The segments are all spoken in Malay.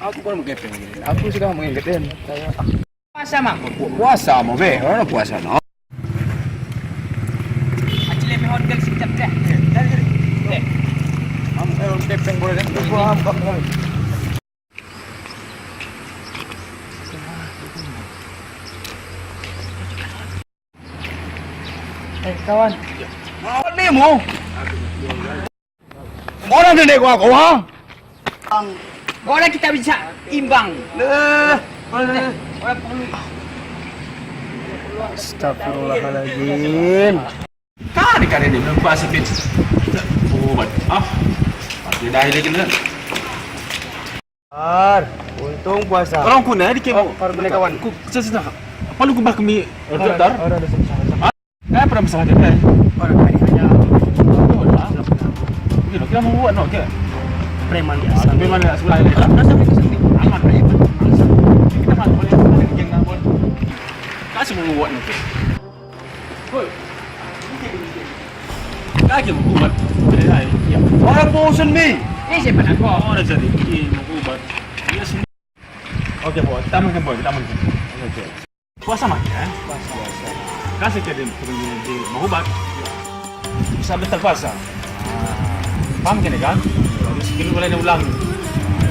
Aku pun mengepeng gini. Aku sudah mengingetin. Saya Puasa mak. puasa mau be, orang puasa no. Acile me hotel sikap dah. Dari. Kamu orang kepeng boleh kan? Paham kamu. Kawan. Mau ni mo. Orang ni dek aku ha. Boleh kita bisa imbang. Orang perlu. Astagfirullahaladzim. Kan ikan ini belum puasa fit. Obat. Dia dah lagi ni. Untung puasa. Orang kuna di kemo. Boleh kawan. Ku sesa. Apa lu kubah kami doktor? Ada sama. Pernah masalah dia kan? Orang ini hanya Kita kita mau buat no ke? preman biasa. Tapi mana sebelah ini? Rasa kesini. Aman preman. Kita mana boleh ada geng ngabon. Kasih mau buat no ke? Hoi. Lagi mau buat. Ya. Orang bosan ni. Ni siapa nak kau? Orang jadi mau buat. Ya sini. Okey buat. Kita mungkin buat. Kita mungkin. Okey. Puasa makan kan? Puasa. Kasih ke dia di mau buat. Bisa betul puasa. Paham kan kan? Jadi sekali boleh ulang.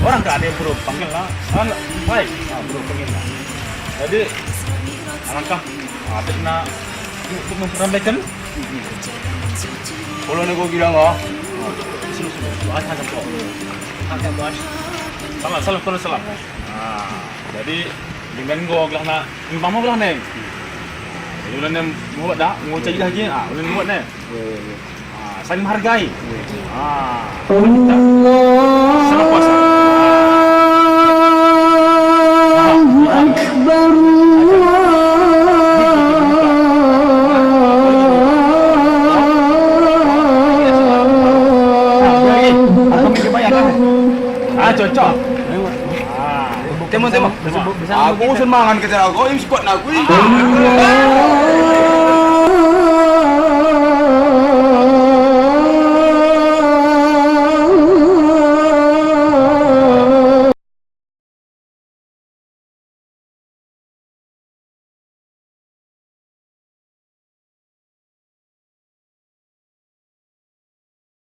Orang tak ada yang perlu panggil lah. Salah, baik. Perlu panggil lah. Jadi alangkah ada nak untuk memperamaikan. Kalau ni kau bilang ah, sini. Doa saja kau. Ada doa. Salam kalau salam. Jadi dengan kau gelah nak imbang mau gelah ni. Jadi ulan ni mau buat dah, mau cari lagi. Ulan ni buat ni. Saling menghargai. Sama puasa. Allahu Akbar. Cocok. Temo. Aku semangat kerja aku, ini squad aku.